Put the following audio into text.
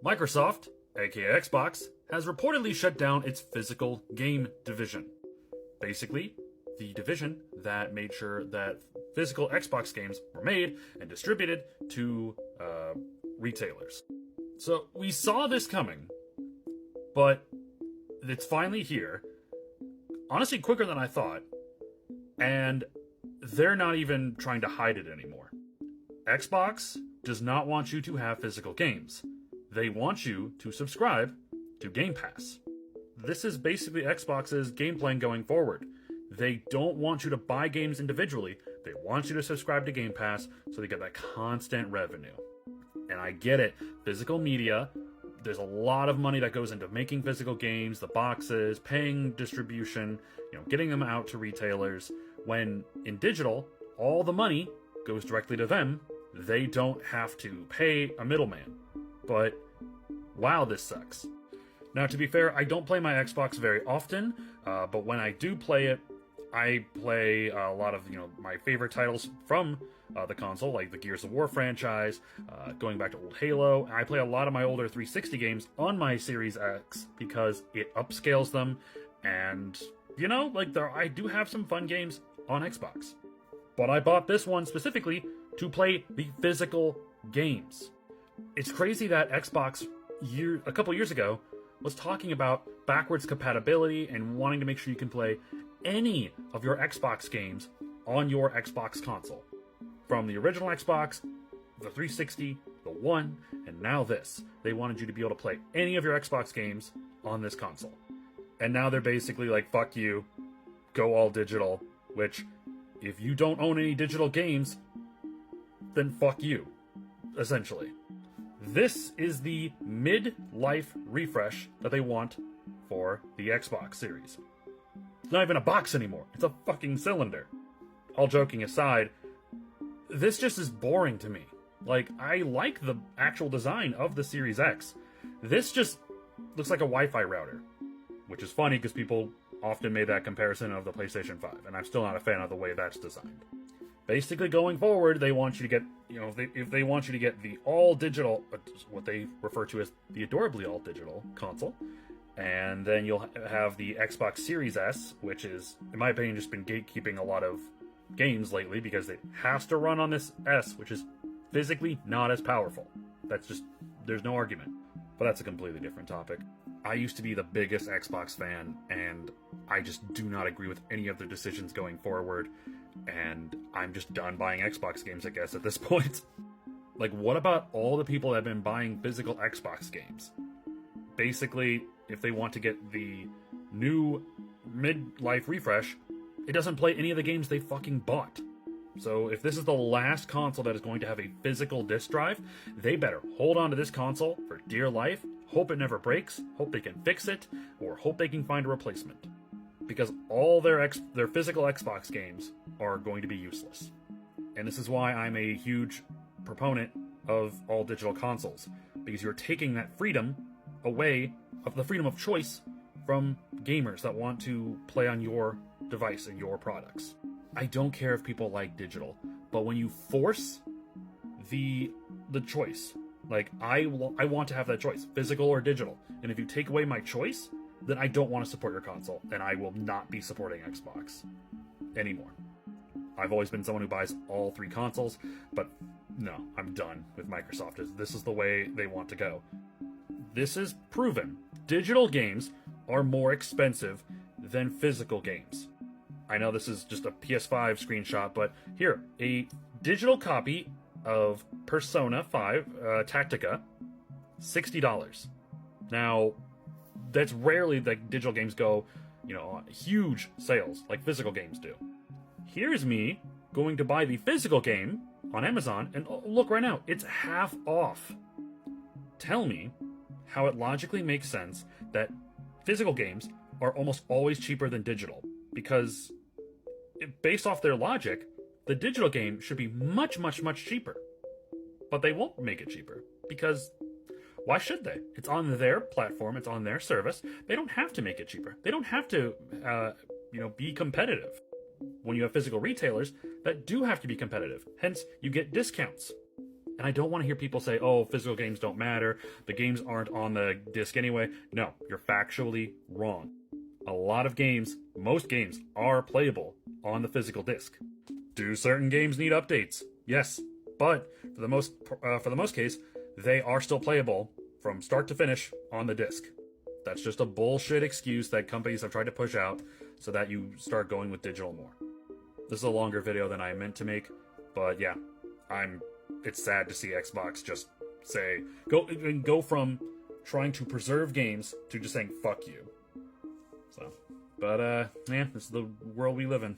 Microsoft, aka Xbox, has reportedly shut down its physical game division. Basically, the division that made sure that physical Xbox games were made and distributed to retailers. So we saw this coming, but it's finally here. Honestly, quicker than I thought. And they're not even trying to hide it anymore. Xbox does not want you to have physical games. They want you to subscribe to Game Pass. This is basically Xbox's game plan going forward. They don't want you to buy games individually. They want you to subscribe to Game Pass so they get that constant revenue. And I get it. Physical media, there's a lot of money that goes into making physical games, the boxes, paying distribution, getting them out to retailers. When in digital, all the money goes directly to them. They don't have to pay a middleman. But wow, this sucks. Now, to be fair, I don't play my Xbox very often, but when I do play it, I play a lot of, my favorite titles from the console, like the Gears of War franchise, going back to old Halo. I play a lot of my older 360 games on my Series X because it upscales them, and, I do have some fun games on Xbox. But I bought this one specifically to play the physical games. It's crazy that Xbox, a couple years ago, was talking about backwards compatibility and wanting to make sure you can play any of your Xbox games on your Xbox console. From the original Xbox, the 360, the One, and now this. They wanted you to be able to play any of your Xbox games on this console. And now they're basically like, fuck you, go all digital, which, if you don't own any digital games, then fuck you, essentially. This is the mid-life refresh that they want for the Xbox Series. It's not even a box anymore. It's a fucking cylinder. All joking aside, this just is boring to me. I like the actual design of the Series X. This just looks like a Wi-Fi router, which is funny because people often made that comparison of the PlayStation 5, and I'm still not a fan of the way that's designed. Basically, going forward, they want you to get, if they want you to get the all-digital, what they refer to as the adorably all-digital console, and then you'll have the Xbox Series S, which is, in my opinion, just been gatekeeping a lot of games lately because it has to run on this S, which is physically not as powerful. That's just, there's no argument. But that's a completely different topic. I used to be the biggest Xbox fan, and I just do not agree with any of their decisions going forward, and I'm just done buying Xbox games, I guess, at this point. What about all the people that have been buying physical Xbox games? Basically, if they want to get the new mid-life refresh, it doesn't play any of the games they fucking bought. So if this is the last console that is going to have a physical disk drive, they better hold on to this console for dear life, hope it never breaks, hope they can fix it, or hope they can find a replacement. Because all their physical Xbox games are going to be useless. And this is why I'm a huge proponent of all digital consoles, because you're taking that freedom away, of the freedom of choice, from gamers that want to play on your device and your products. I don't care if people like digital, but when you force the choice, I want to have that choice, physical or digital, and if you take away my choice, then I don't want to support your console, and I will not be supporting Xbox anymore. I've always been someone who buys all three consoles, but no, I'm done with Microsoft. This is the way they want to go. This is proven. Digital games are more expensive than physical games. I know this is just a PS5 screenshot, but here, a digital copy of Persona 5 Tactica, $60. Now, that's rarely that digital games go, huge sales like physical games do. Here's me going to buy the physical game on Amazon, and look right now, it's half off. Tell me how it logically makes sense that physical games are almost always cheaper than digital, because based off their logic, the digital game should be much, much, much cheaper. But they won't make it cheaper, because why should they? It's on their platform, it's on their service. They don't have to make it cheaper. They don't have to, be competitive. When you have physical retailers that do have to be competitive, hence you get discounts. And I don't want to hear people say, oh, physical games don't matter, the games aren't on the disc anyway. No, you're factually wrong. A lot of games, most games, are playable on the physical disc. Do certain games need updates? Yes, but for the most case, they are still playable from start to finish on the disc. That's just a bullshit excuse that companies have tried to push out so that you start going with digital more. This is a longer video than I meant to make, but yeah, it's sad to see Xbox just say, go from trying to preserve games to just saying fuck you. So, but yeah, this is the world we live in.